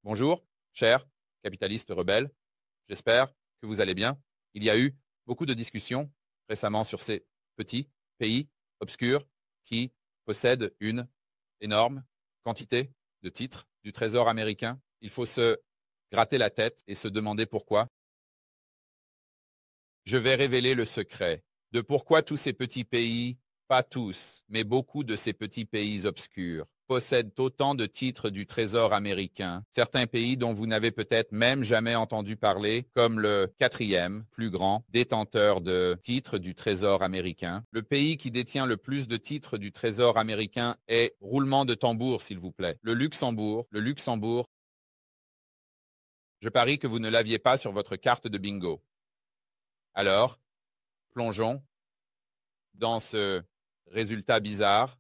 Bonjour, chers capitalistes rebelles. J'espère que vous allez bien. Il y a eu beaucoup de discussions récemment sur ces petits pays obscurs qui possèdent une énorme quantité de titres du Trésor américain. Il faut se gratter la tête et se demander pourquoi. Je vais révéler le secret de pourquoi tous ces petits pays, pas tous, mais beaucoup de ces petits pays obscurs, possèdent autant de titres du Trésor américain. Certains pays dont vous n'avez peut-être même jamais entendu parler, comme le quatrième plus grand détenteur de titres du Trésor américain. Le pays qui détient le plus de titres du Trésor américain est, roulement de tambour s'il vous plaît, le Luxembourg. Le Luxembourg. Je parie que vous ne l'aviez pas sur votre carte de bingo. Alors, plongeons dans ce résultat bizarre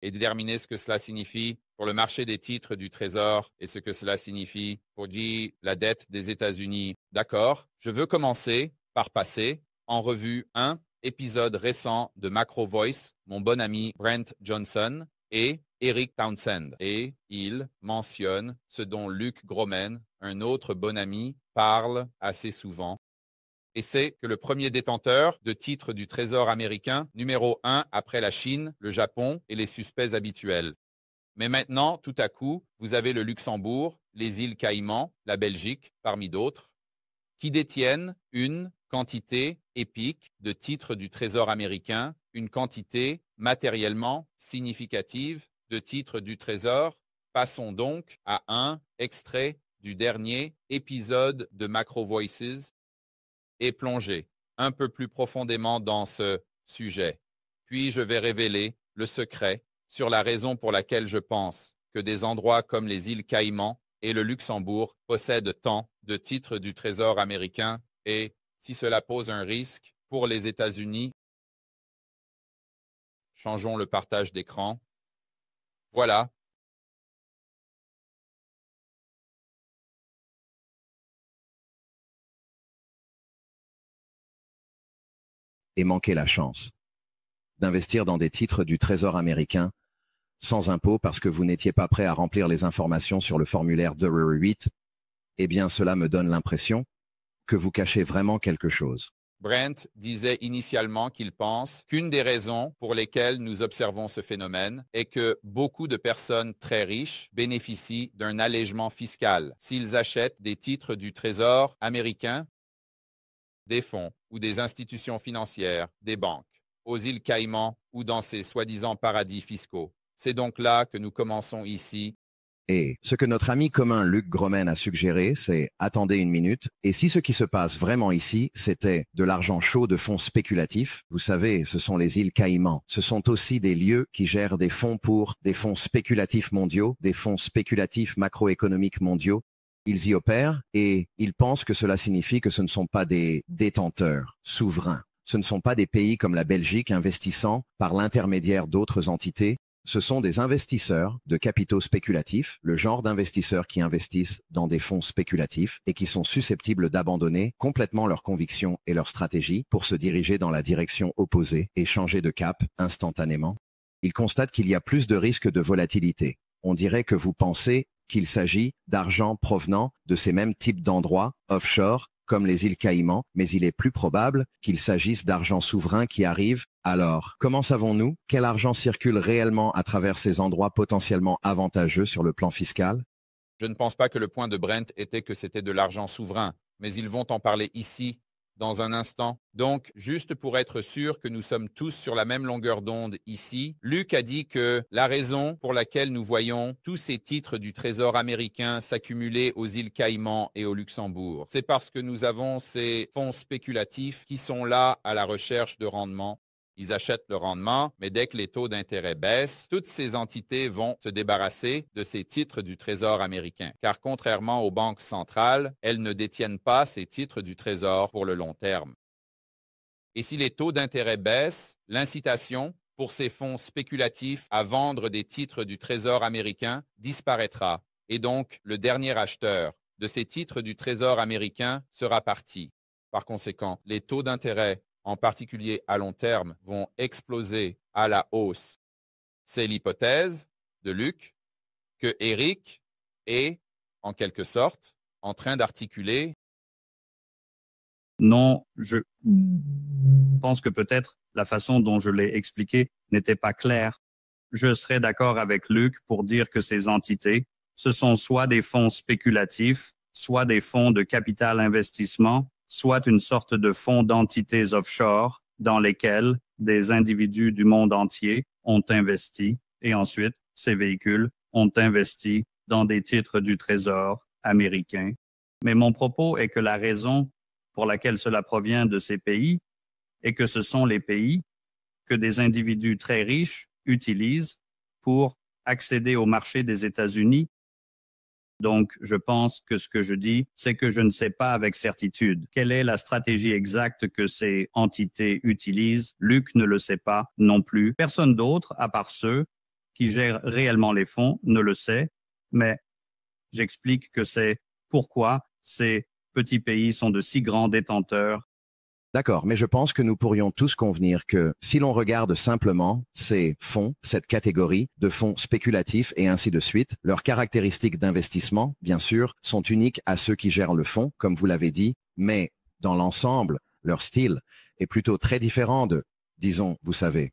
et déterminer ce que cela signifie pour le marché des titres du Trésor et ce que cela signifie pour la dette des États-Unis. D'accord, je veux commencer par passer en revue un épisode récent de Macro Voice, mon bon ami Brent Johnson et Eric Townsend. Et il mentionne ce dont Luc Gromen, un autre bon ami, parle assez souvent. Et c'est que le premier détenteur de titres du Trésor américain, numéro 1 après la Chine, le Japon et les suspects habituels. Mais maintenant, tout à coup, vous avez le Luxembourg, les îles Caïmans, la Belgique, parmi d'autres, qui détiennent une quantité épique de titres du Trésor américain, une quantité matériellement significative de titres du Trésor. Passons donc à un extrait du dernier épisode de Macro Voices et plonger un peu plus profondément dans ce sujet. Puis je vais révéler le secret sur la raison pour laquelle je pense que des endroits comme les îles Caïmans et le Luxembourg possèdent tant de titres du Trésor américain et si cela pose un risque pour les États-Unis. Changeons le partage d'écran. Voilà. Et manquer la chance d'investir dans des titres du Trésor américain sans impôt parce que vous n'étiez pas prêt à remplir les informations sur le formulaire 288, eh bien cela me donne l'impression que vous cachez vraiment quelque chose. Brent disait initialement qu'il pense qu'une des raisons pour lesquelles nous observons ce phénomène est que beaucoup de personnes très riches bénéficient d'un allègement fiscal s'ils achètent des titres du Trésor américain, des fonds ou des institutions financières, des banques, aux îles Caïmans ou dans ces soi-disant paradis fiscaux. C'est donc là que nous commençons ici. Et ce que notre ami commun Luc Gromen a suggéré, c'est « attendez une minute ». Et si ce qui se passe vraiment ici, c'était de l'argent chaud de fonds spéculatifs, vous savez, ce sont les îles Caïmans. Ce sont aussi des lieux qui gèrent des fonds pour des fonds spéculatifs mondiaux, des fonds spéculatifs macroéconomiques mondiaux. Ils y opèrent et ils pensent que cela signifie que ce ne sont pas des détenteurs souverains. Ce ne sont pas des pays comme la Belgique investissant par l'intermédiaire d'autres entités. Ce sont des investisseurs de capitaux spéculatifs, le genre d'investisseurs qui investissent dans des fonds spéculatifs et qui sont susceptibles d'abandonner complètement leurs convictions et leurs stratégies pour se diriger dans la direction opposée et changer de cap instantanément. Ils constatent qu'il y a plus de risques de volatilité. On dirait que vous pensez qu'il s'agit d'argent provenant de ces mêmes types d'endroits offshore comme les îles Caïmans, mais il est plus probable qu'il s'agisse d'argent souverain qui arrive. Alors, comment savons-nous quel argent circule réellement à travers ces endroits potentiellement avantageux sur le plan fiscal? Je ne pense pas que le point de Brent était que c'était de l'argent souverain, mais ils vont en parler ici, dans un instant. Donc, juste pour être sûr que nous sommes tous sur la même longueur d'onde ici, Luc a dit que la raison pour laquelle nous voyons tous ces titres du Trésor américain s'accumuler aux îles Caïmans et au Luxembourg, c'est parce que nous avons ces fonds spéculatifs qui sont là à la recherche de rendement. Ils achètent le rendement, mais dès que les taux d'intérêt baissent, toutes ces entités vont se débarrasser de ces titres du Trésor américain. Car contrairement aux banques centrales, elles ne détiennent pas ces titres du Trésor pour le long terme. Et si les taux d'intérêt baissent, l'incitation pour ces fonds spéculatifs à vendre des titres du Trésor américain disparaîtra. Et donc, le dernier acheteur de ces titres du Trésor américain sera parti. Par conséquent, les taux d'intérêt en particulier à long terme, vont exploser à la hausse. C'est l'hypothèse de Luc que Eric et en quelque sorte, en train d'articuler. Non, je pense que peut-être la façon dont je l'ai expliqué n'était pas claire. Je serais d'accord avec Luc pour dire que ces entités, ce sont soit des fonds spéculatifs, soit des fonds de capital investissement, soit une sorte de fonds d'entités offshore dans lesquels des individus du monde entier ont investi et ensuite ces véhicules ont investi dans des titres du Trésor américain. Mais mon propos est que la raison pour laquelle cela provient de ces pays est que ce sont les pays que des individus très riches utilisent pour accéder au marché des États-Unis. Donc, je pense que ce que je dis, c'est que je ne sais pas avec certitude quelle est la stratégie exacte que ces entités utilisent. Luc ne le sait pas non plus. Personne d'autre, à part ceux qui gèrent réellement les fonds, ne le sait. Mais j'explique que c'est pourquoi ces petits pays sont de si grands détenteurs. D'accord, mais je pense que nous pourrions tous convenir que si l'on regarde simplement ces fonds, cette catégorie de fonds spéculatifs et ainsi de suite, leurs caractéristiques d'investissement, bien sûr, sont uniques à ceux qui gèrent le fonds, comme vous l'avez dit, mais dans l'ensemble, leur style est plutôt très différent de, disons, vous savez,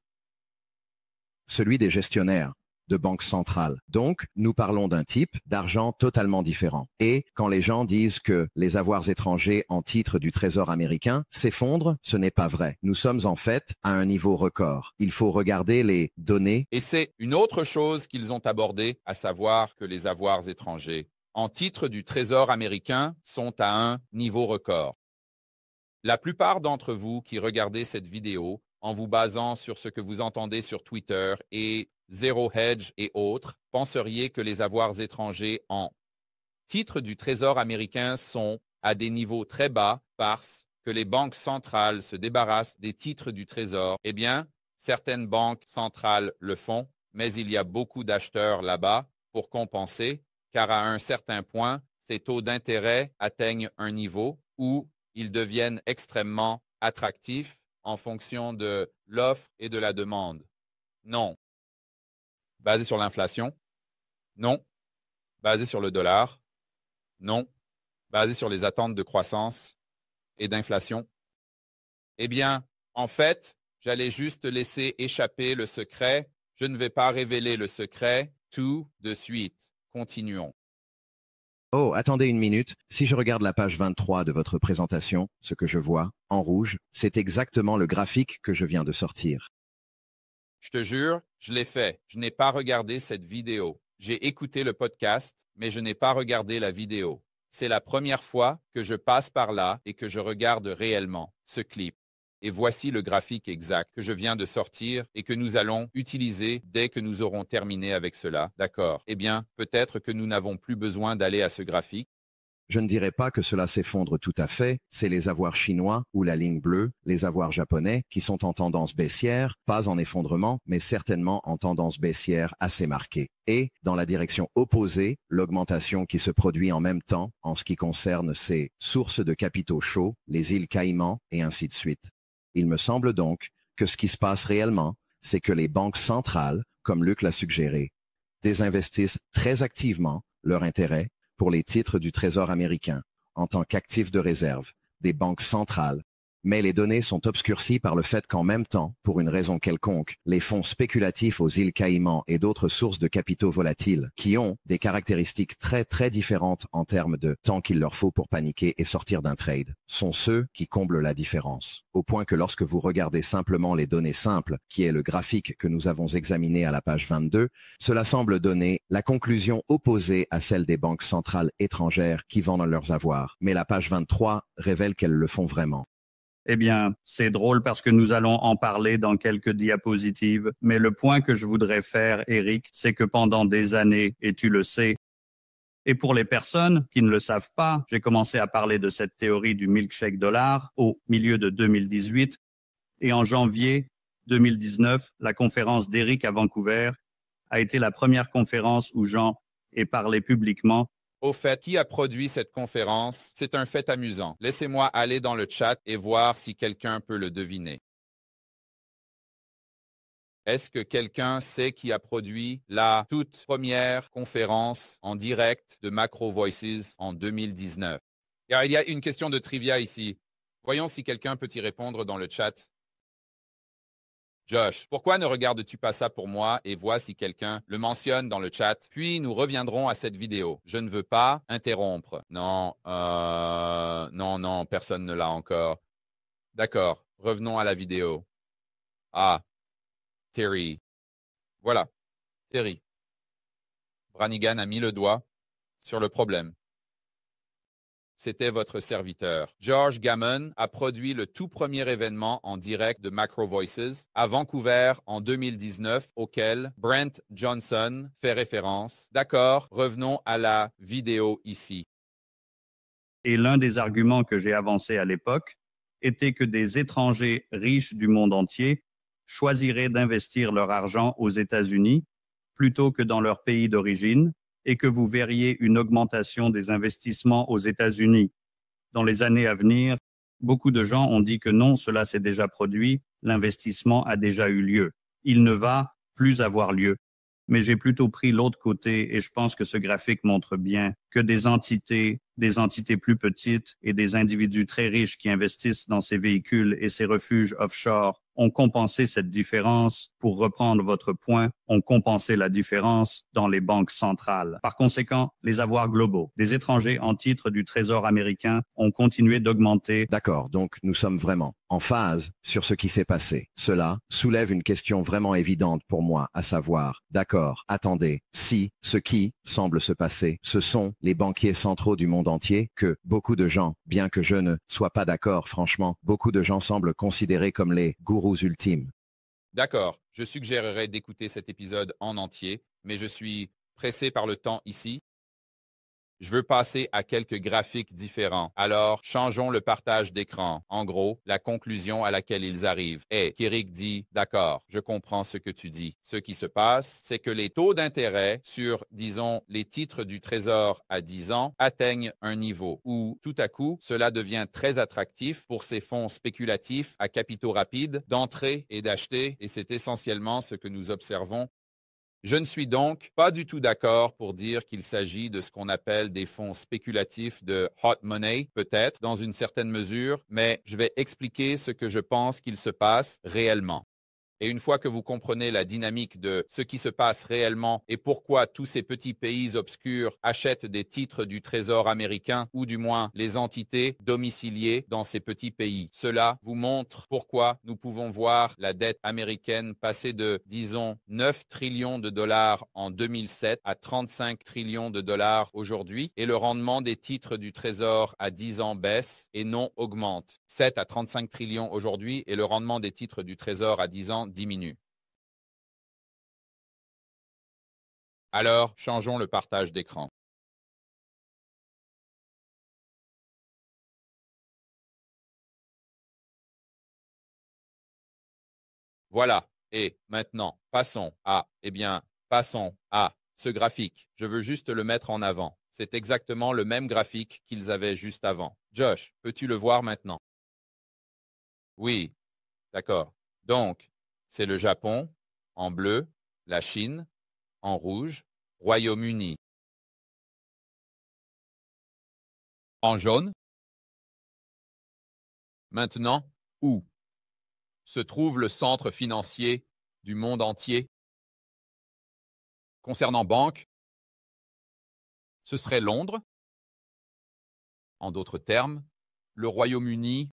celui des gestionnaires de banque centrale. Donc, nous parlons d'un type d'argent totalement différent. Et quand les gens disent que les avoirs étrangers en titre du Trésor américain s'effondrent, ce n'est pas vrai. Nous sommes en fait à un niveau record. Il faut regarder les données. Et c'est une autre chose qu'ils ont abordée, à savoir que les avoirs étrangers en titre du Trésor américain sont à un niveau record. La plupart d'entre vous qui regardez cette vidéo en vous basant sur ce que vous entendez sur Twitter et Zero Hedge et autres, penseriez que les avoirs étrangers en titre du Trésor américain sont à des niveaux très bas parce que les banques centrales se débarrassent des titres du Trésor. Eh bien, certaines banques centrales le font, mais il y a beaucoup d'acheteurs là-bas pour compenser, car à un certain point, ces taux d'intérêt atteignent un niveau où ils deviennent extrêmement attractifs en fonction de l'offre et de la demande. Non. Basé sur l'inflation? Non. Basé sur le dollar? Non. Basé sur les attentes de croissance et d'inflation? Eh bien, en fait, j'allais juste laisser échapper le secret. Je ne vais pas révéler le secret tout de suite. Continuons. Oh, attendez une minute. Si je regarde la page 23 de votre présentation, ce que je vois, en rouge, c'est exactement le graphique que je viens de sortir. Je te jure, je l'ai fait. Je n'ai pas regardé cette vidéo. J'ai écouté le podcast, mais je n'ai pas regardé la vidéo. C'est la première fois que je passe par là et que je regarde réellement ce clip. Et voici le graphique exact que je viens de sortir et que nous allons utiliser dès que nous aurons terminé avec cela. D'accord. Eh bien, peut-être que nous n'avons plus besoin d'aller à ce graphique. Je ne dirais pas que cela s'effondre tout à fait, c'est les avoirs chinois ou la ligne bleue, les avoirs japonais qui sont en tendance baissière, pas en effondrement, mais certainement en tendance baissière assez marquée. Et, dans la direction opposée, l'augmentation qui se produit en même temps en ce qui concerne ces sources de capitaux chauds, les îles Caïmans et ainsi de suite. Il me semble donc que ce qui se passe réellement, c'est que les banques centrales, comme Luc l'a suggéré, désinvestissent très activement leur intérêt pour les titres du Trésor américain en tant qu'actifs de réserve des banques centrales, mais les données sont obscurcies par le fait qu'en même temps, pour une raison quelconque, les fonds spéculatifs aux îles Caïmans et d'autres sources de capitaux volatiles, qui ont des caractéristiques très très différentes en termes de temps qu'il leur faut pour paniquer et sortir d'un trade, sont ceux qui comblent la différence. Au point que lorsque vous regardez simplement les données simples, qui est le graphique que nous avons examiné à la page 22, cela semble donner la conclusion opposée à celle des banques centrales étrangères qui vendent leurs avoirs. Mais la page 23 révèle qu'elles le font vraiment. Eh bien, c'est drôle parce que nous allons en parler dans quelques diapositives, mais le point que je voudrais faire, Eric, c'est que pendant des années, et tu le sais, et pour les personnes qui ne le savent pas, j'ai commencé à parler de cette théorie du milkshake dollar au milieu de 2018, et en janvier 2019, la conférence d'Eric à Vancouver a été la première conférence où Jean ait parlé publiquement. Au fait, qui a produit cette conférence? C'est un fait amusant. Laissez-moi aller dans le chat et voir si quelqu'un peut le deviner. Est-ce que quelqu'un sait qui a produit la toute première conférence en direct de Macro Voices en 2019? Car il y a une question de trivia ici. Voyons si quelqu'un peut y répondre dans le chat. Josh, pourquoi ne regardes-tu pas ça pour moi et vois si quelqu'un le mentionne dans le chat? Puis nous reviendrons à cette vidéo. Je ne veux pas interrompre. Non, non, personne ne l'a encore. D'accord, revenons à la vidéo. Ah, Terry. Voilà, Terry. Brannigan a mis le doigt sur le problème. C'était votre serviteur. George Gammon a produit le tout premier événement en direct de Macro Voices à Vancouver en 2019 auquel Brent Johnson fait référence. D'accord, revenons à la vidéo ici. Et l'un des arguments que j'ai avancé à l'époque était que des étrangers riches du monde entier choisiraient d'investir leur argent aux États-Unis plutôt que dans leur pays d'origine et que vous verriez une augmentation des investissements aux États-Unis. Dans les années à venir, beaucoup de gens ont dit que non, cela s'est déjà produit, l'investissement a déjà eu lieu. Il ne va plus avoir lieu. Mais j'ai plutôt pris l'autre côté et je pense que ce graphique montre bien que des entités plus petites et des individus très riches qui investissent dans ces véhicules et ces refuges offshore ont compensé cette différence. Pour reprendre votre point, ont compensé la différence dans les banques centrales. Par conséquent, les avoirs globaux des étrangers en titre du Trésor américain ont continué d'augmenter. D'accord, donc nous sommes vraiment en phase sur ce qui s'est passé. Cela soulève une question vraiment évidente pour moi, à savoir, d'accord, attendez, si ce qui semble se passer, ce sont les banquiers centraux du monde entier que beaucoup de gens, bien que je ne sois pas d'accord, franchement, beaucoup de gens semblent considérer comme les gourous ultimes. D'accord, je suggérerais d'écouter cet épisode en entier, mais je suis pressé par le temps ici. Je veux passer à quelques graphiques différents. Alors, changeons le partage d'écran. En gros, la conclusion à laquelle ils arrivent est qu'Eric dit « D'accord, je comprends ce que tu dis. Ce qui se passe, c'est que les taux d'intérêt sur, disons, les titres du Trésor à 10 ans atteignent un niveau où, tout à coup, cela devient très attractif pour ces fonds spéculatifs à capitaux rapides d'entrer et d'acheter, et c'est essentiellement ce que nous observons. Je ne suis donc pas du tout d'accord pour dire qu'il s'agit de ce qu'on appelle des fonds spéculatifs de hot money, peut-être dans une certaine mesure, mais je vais expliquer ce que je pense qu'il se passe réellement. Et une fois que vous comprenez la dynamique de ce qui se passe réellement et pourquoi tous ces petits pays obscurs achètent des titres du Trésor américain ou du moins les entités domiciliées dans ces petits pays, cela vous montre pourquoi nous pouvons voir la dette américaine passer de, disons, 9 trillions de dollars en 2007 à 35 trillions de dollars aujourd'hui et le rendement des titres du Trésor à 10 ans baisse et non augmente. 7 à 35 trillions aujourd'hui et le rendement des titres du Trésor à 10 ans diminue. Alors, changeons le partage d'écran. Voilà. Et maintenant, passons à ce graphique. Je veux juste le mettre en avant. C'est exactement le même graphique qu'ils avaient juste avant. Josh, peux-tu le voir maintenant? Oui, d'accord. Donc, c'est le Japon en bleu, la Chine en rouge, Royaume-Uni en jaune. Maintenant, où se trouve le centre financier du monde entier? Concernant banque, ce serait Londres. En d'autres termes, le Royaume-Uni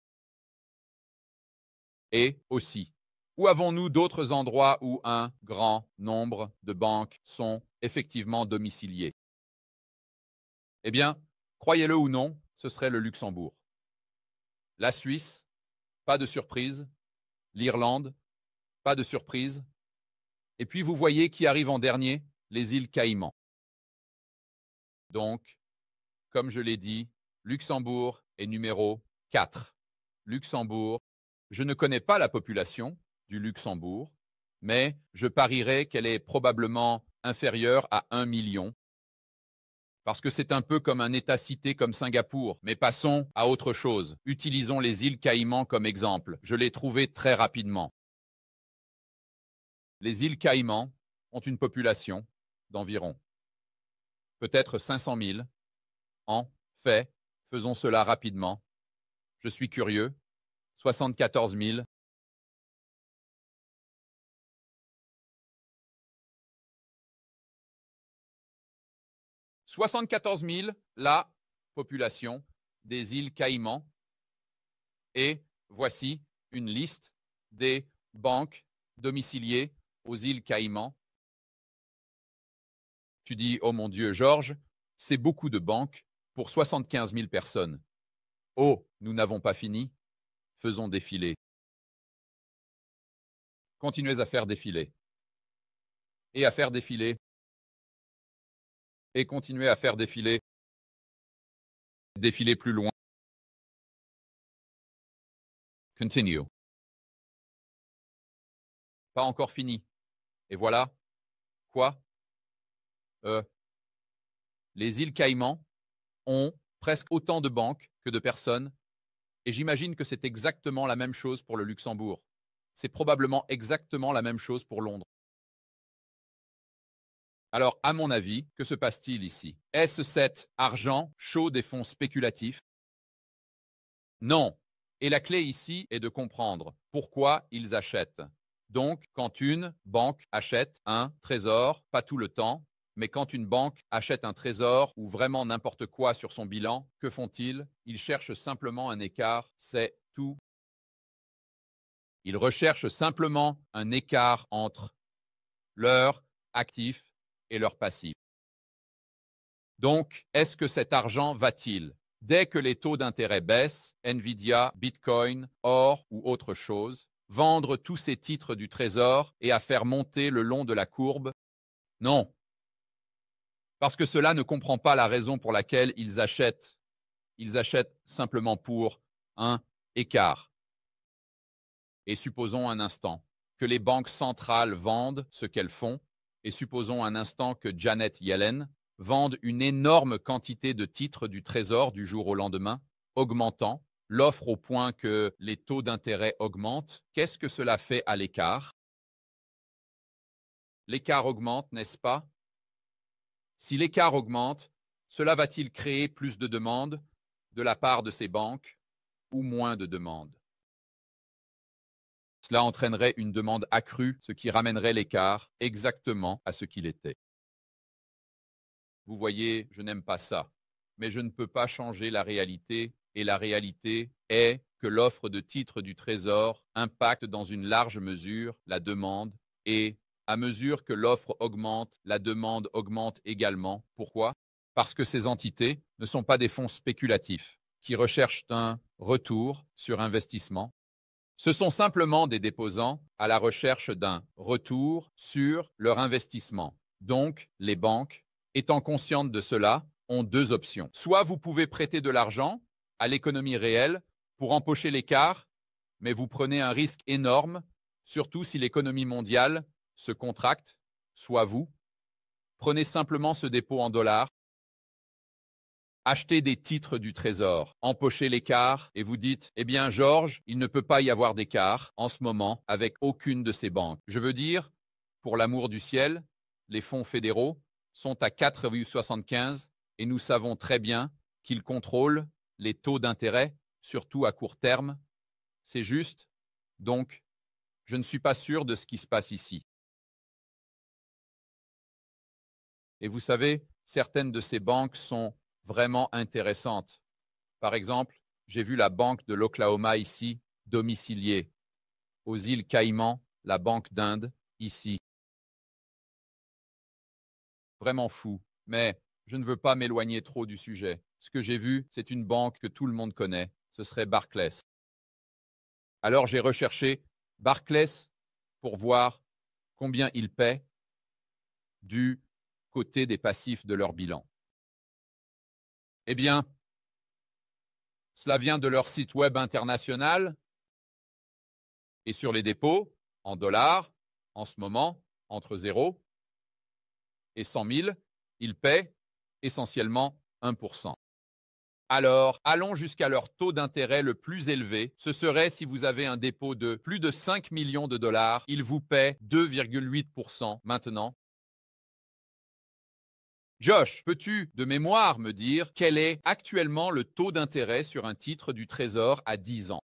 et aussi. Où avons-nous d'autres endroits où un grand nombre de banques sont effectivement domiciliées? Eh bien, croyez-le ou non, ce serait le Luxembourg. La Suisse, pas de surprise. L'Irlande, pas de surprise. Et puis vous voyez qui arrive en dernier, les îles Caïmans. Donc, comme je l'ai dit, Luxembourg est numéro 4. Luxembourg, je ne connais pas la population du Luxembourg, mais je parierais qu'elle est probablement inférieure à 1 million, parce que c'est un peu comme un État-cité comme Singapour. Mais passons à autre chose. Utilisons les îles Caïmans comme exemple. Je l'ai trouvé très rapidement. Les îles Caïmans ont une population d'environ peut-être 500 000. En fait, faisons cela rapidement. Je suis curieux. 74 000. « 74 000, la population des îles Caïmans. Et voici une liste des banques domiciliées aux îles Caïmans. » Tu dis, oh mon Dieu, Georges, c'est beaucoup de banques pour 75 000 personnes. Oh, nous n'avons pas fini. Faisons défiler. Continuez à faire défiler. Et à faire défiler. Et continuez à faire défiler. Défiler plus loin. Continue. Pas encore fini. Et voilà. Quoi? Les îles Caïmans ont presque autant de banques que de personnes. Et j'imagine que c'est exactement la même chose pour le Luxembourg. C'est probablement exactement la même chose pour Londres. Alors, à mon avis, que se passe-t-il ici? Est-ce cet argent chaud des fonds spéculatifs? Non. Et la clé ici est de comprendre pourquoi ils achètent. Donc, quand une banque achète un trésor, pas tout le temps, mais quand une banque achète un trésor ou vraiment n'importe quoi sur son bilan, que font-ils? Ils cherchent simplement un écart, c'est tout. Ils recherchent simplement un écart entre leur actif et leur passif. Donc, est-ce que cet argent va-t-il, dès que les taux d'intérêt baissent, Nvidia, Bitcoin, or ou autre chose, vendre tous ces titres du trésor et à faire monter le long de la courbe? Non. Parce que cela ne comprend pas la raison pour laquelle ils achètent. Ils achètent simplement pour un écart. Et supposons un instant que les banques centrales vendent ce qu'elles font, et supposons un instant que Janet Yellen vende une énorme quantité de titres du Trésor du jour au lendemain, augmentant l'offre au point que les taux d'intérêt augmentent. Qu'est-ce que cela fait à l'écart? L'écart augmente, n'est-ce pas? Si l'écart augmente, cela va-t-il créer plus de demandes de la part de ces banques ou moins de demandes? Cela entraînerait une demande accrue, ce qui ramènerait l'écart exactement à ce qu'il était. Vous voyez, je n'aime pas ça, mais je ne peux pas changer la réalité, et la réalité est que l'offre de titres du Trésor impacte dans une large mesure la demande, et à mesure que l'offre augmente, la demande augmente également. Pourquoi? Parce que ces entités ne sont pas des fonds spéculatifs qui recherchent un retour sur investissement. Ce sont simplement des déposants à la recherche d'un retour sur leur investissement. Donc, les banques, étant conscientes de cela, ont deux options. Soit vous pouvez prêter de l'argent à l'économie réelle pour empocher l'écart, mais vous prenez un risque énorme, surtout si l'économie mondiale se contracte, soit vous. Prenez simplement ce dépôt en dollars, achetez des titres du Trésor, empochez l'écart et vous dites « Eh bien, Georges, il ne peut pas y avoir d'écart en ce moment avec aucune de ces banques. » Je veux dire, pour l'amour du ciel, les fonds fédéraux sont à 4,75 et nous savons très bien qu'ils contrôlent les taux d'intérêt, surtout à court terme. C'est juste. Donc, je ne suis pas sûr de ce qui se passe ici. Et vous savez, certaines de ces banques sont vraiment intéressantes. Par exemple, j'ai vu la banque de l'Oklahoma ici, domiciliée. Aux îles Caïmans, la banque d'Inde, ici. Vraiment fou. Mais je ne veux pas m'éloigner trop du sujet. Ce que j'ai vu, c'est une banque que tout le monde connaît. Ce serait Barclays. Alors j'ai recherché Barclays pour voir combien ils paient du côté des passifs de leur bilan. Eh bien, cela vient de leur site web international et sur les dépôts, en dollars, en ce moment, entre 0 et 100 000, ils paient essentiellement 1%. Alors, allons jusqu'à leur taux d'intérêt le plus élevé. Ce serait si vous avez un dépôt de plus de 5 millions de dollars, ils vous paient 2,8% maintenant. Josh, peux-tu, de mémoire, me dire quel est actuellement le taux d'intérêt sur un titre du Trésor à 10 ans?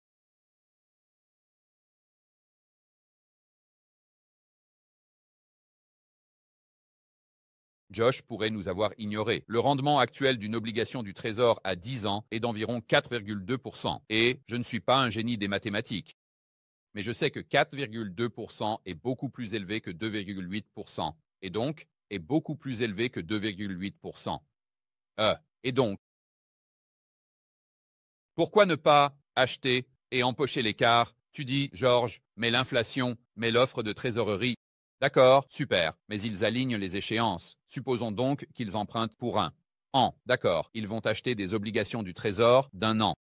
Josh pourrait nous avoir ignoré. Le rendement actuel d'une obligation du Trésor à 10 ans est d'environ 4,2%. Et je ne suis pas un génie des mathématiques. Mais je sais que 4,2% est beaucoup plus élevé que 2,8%. Et donc, est beaucoup plus élevé que 2,8%. Et donc, pourquoi ne pas acheter et empocher l'écart? Tu dis, Georges, mais l'inflation, mais l'offre de trésorerie. D'accord, super, mais ils alignent les échéances. Supposons donc qu'ils empruntent pour un an. D'accord, ils vont acheter des obligations du Trésor d'un an.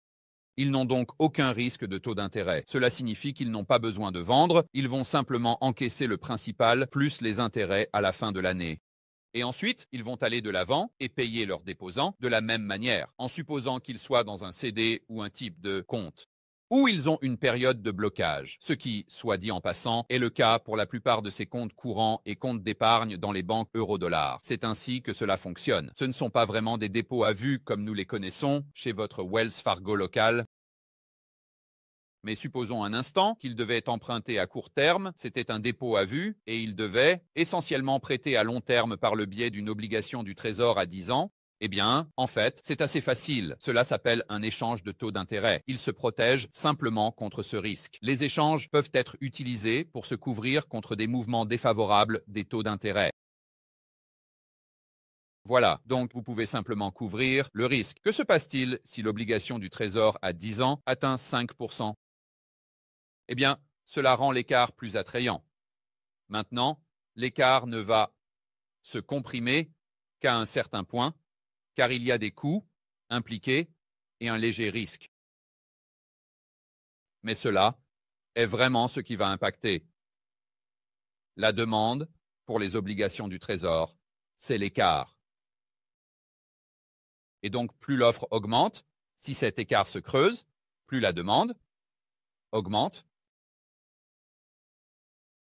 Ils n'ont donc aucun risque de taux d'intérêt. Cela signifie qu'ils n'ont pas besoin de vendre, ils vont simplement encaisser le principal plus les intérêts à la fin de l'année. Et ensuite, ils vont aller de l'avant et payer leurs déposants de la même manière, en supposant qu'ils soient dans un CD ou un type de compte. Ou ils ont une période de blocage, ce qui, soit dit en passant, est le cas pour la plupart de ces comptes courants et comptes d'épargne dans les banques euro-dollars. C'est ainsi que cela fonctionne. Ce ne sont pas vraiment des dépôts à vue comme nous les connaissons chez votre Wells Fargo local. Mais supposons un instant qu'il devait emprunter à court terme, c'était un dépôt à vue, et il devait essentiellement prêter à long terme par le biais d'une obligation du Trésor à 10 ans. Eh bien, en fait, c'est assez facile. Cela s'appelle un échange de taux d'intérêt. Il se protège simplement contre ce risque. Les échanges peuvent être utilisés pour se couvrir contre des mouvements défavorables des taux d'intérêt. Voilà, donc vous pouvez simplement couvrir le risque. Que se passe-t-il si l'obligation du Trésor à 10 ans atteint 5%? Eh bien, cela rend l'écart plus attrayant. Maintenant, l'écart ne va se comprimer qu'à un certain point, car il y a des coûts impliqués et un léger risque. Mais cela est vraiment ce qui va impacter la demande pour les obligations du Trésor, c'est l'écart. Et donc, plus l'offre augmente, si cet écart se creuse, plus la demande augmente.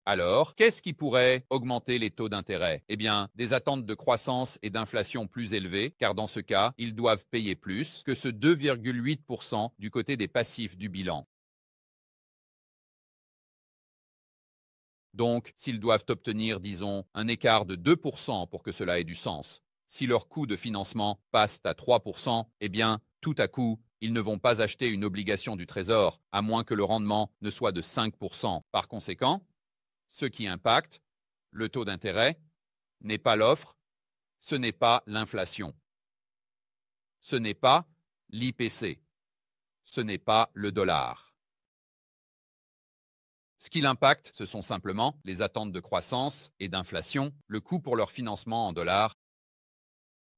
Alors, qu'est-ce qui pourrait augmenter les taux d'intérêt? Eh bien, des attentes de croissance et d'inflation plus élevées, car dans ce cas, ils doivent payer plus que ce 2,8% du côté des passifs du bilan. Donc, s'ils doivent obtenir, disons, un écart de 2% pour que cela ait du sens, si leur coût de financement passe à 3%, eh bien, tout à coup, ils ne vont pas acheter une obligation du Trésor, à moins que le rendement ne soit de 5%. Par conséquent, ce qui impacte le taux d'intérêt n'est pas l'offre, ce n'est pas l'inflation, ce n'est pas l'IPC, ce n'est pas le dollar. Ce qui l'impacte, ce sont simplement les attentes de croissance et d'inflation, le coût pour leur financement en dollars.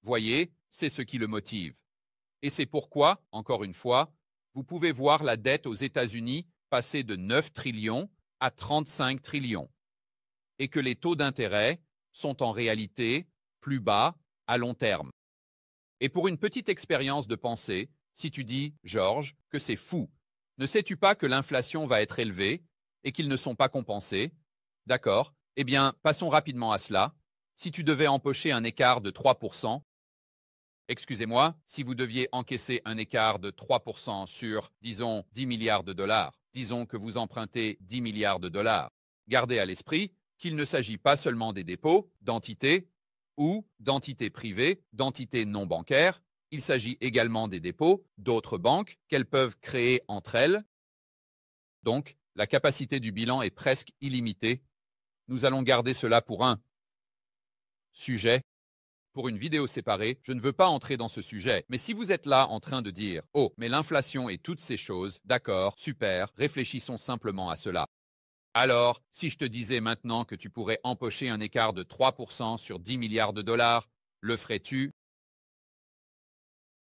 Voyez, c'est ce qui le motive. Et c'est pourquoi, encore une fois, vous pouvez voir la dette aux États-Unis passer de 9 trillions à 35 trillions. Et que les taux d'intérêt sont en réalité plus bas à long terme. Et pour une petite expérience de pensée, si tu dis, Georges, que c'est fou, ne sais-tu pas que l'inflation va être élevée et qu'ils ne sont pas compensés? D'accord, eh bien, passons rapidement à cela. Si tu devais empocher un écart de 3%, excusez-moi, si vous deviez encaisser un écart de 3% sur, disons, 10 milliards de dollars, disons que vous empruntez 10 milliards de dollars, gardez à l'esprit qu'il ne s'agit pas seulement des dépôts, d'entités ou d'entités privées, d'entités non bancaires, il s'agit également des dépôts d'autres banques qu'elles peuvent créer entre elles. Donc, la capacité du bilan est presque illimitée. Nous allons garder cela pour un sujet. Pour une vidéo séparée, je ne veux pas entrer dans ce sujet, mais si vous êtes là en train de dire « Oh, mais l'inflation et toutes ces choses, d'accord, super, réfléchissons simplement à cela. » Alors, si je te disais maintenant que tu pourrais empocher un écart de 3% sur 10 milliards de dollars, le ferais-tu?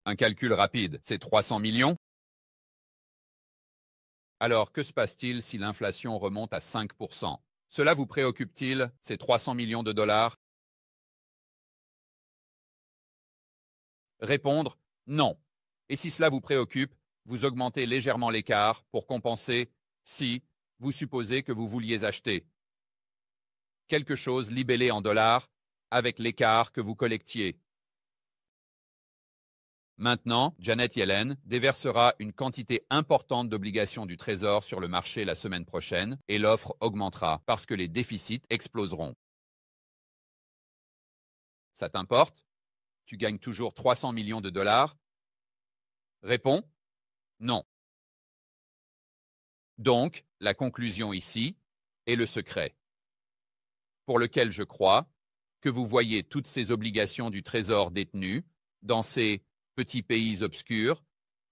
Un calcul rapide, c'est 300 millions. Alors, que se passe-t-il si l'inflation remonte à 5%? Cela vous préoccupe-t-il, ces 300 millions de dollars? Répondre non. Et si cela vous préoccupe, vous augmentez légèrement l'écart pour compenser si vous supposez que vous vouliez acheter quelque chose libellé en dollars avec l'écart que vous collectiez. Maintenant, Janet Yellen déversera une quantité importante d'obligations du Trésor sur le marché la semaine prochaine et l'offre augmentera parce que les déficits exploseront. Ça t'importe? Tu gagnes toujours 300 millions de dollars? Réponds, non. Donc, la conclusion ici est le secret, pour lequel je crois que vous voyez toutes ces obligations du Trésor détenues dans ces petits pays obscurs,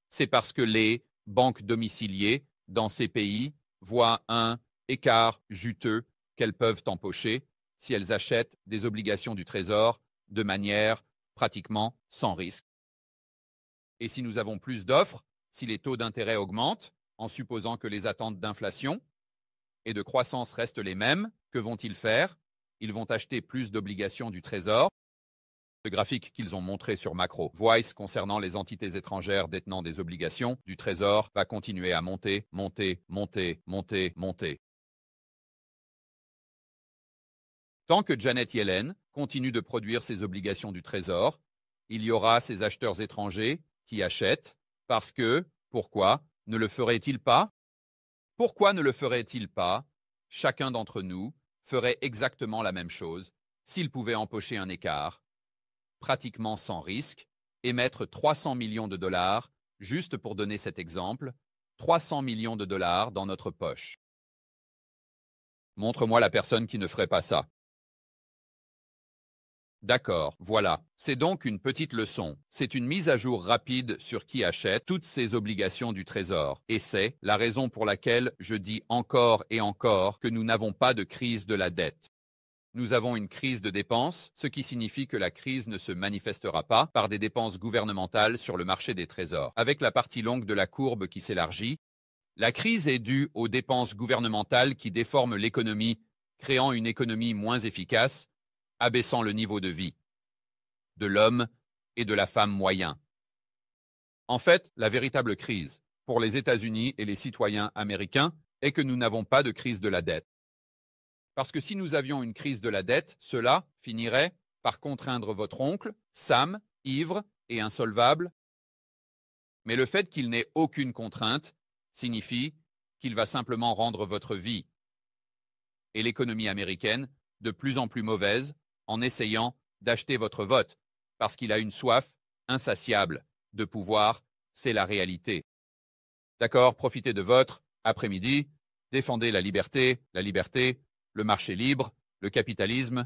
c'est parce que les banques domiciliées dans ces pays voient un écart juteux qu'elles peuvent empocher si elles achètent des obligations du Trésor de manière pratiquement sans risque. Et si nous avons plus d'offres, si les taux d'intérêt augmentent, en supposant que les attentes d'inflation et de croissance restent les mêmes, que vont-ils faire? Ils vont acheter plus d'obligations du Trésor. Le graphique qu'ils ont montré sur Macro Voice concernant les entités étrangères détenant des obligations du Trésor va continuer à monter, monter, monter, monter, monter. Tant que Janet Yellen continue de produire ses obligations du Trésor, il y aura ces acheteurs étrangers qui achètent parce que, pourquoi ne le ferait-il pas? Pourquoi ne le ferait-il pas? Chacun d'entre nous ferait exactement la même chose s'il pouvait empocher un écart pratiquement sans risque, et mettre 300 millions de dollars, juste pour donner cet exemple, 300 millions de dollars dans notre poche. Montre-moi la personne qui ne ferait pas ça. D'accord, voilà. C'est donc une petite leçon. C'est une mise à jour rapide sur qui achète toutes ces obligations du Trésor. Et c'est la raison pour laquelle je dis encore et encore que nous n'avons pas de crise de la dette. Nous avons une crise de dépenses, ce qui signifie que la crise ne se manifestera pas par des dépenses gouvernementales sur le marché des trésors. Avec la partie longue de la courbe qui s'élargit, la crise est due aux dépenses gouvernementales qui déforment l'économie, créant une économie moins efficace, abaissant le niveau de vie de l'homme et de la femme moyen. En fait, la véritable crise pour les États-Unis et les citoyens américains est que nous n'avons pas de crise de la dette. Parce que si nous avions une crise de la dette, cela finirait par contraindre votre oncle, Sam, ivre et insolvable. Mais le fait qu'il n'ait aucune contrainte signifie qu'il va simplement rendre votre vie et l'économie américaine de plus en plus mauvaise en essayant d'acheter votre vote, parce qu'il a une soif insatiable de pouvoir, c'est la réalité. D'accord, profitez de votre après-midi, défendez la liberté, le marché libre, le capitalisme,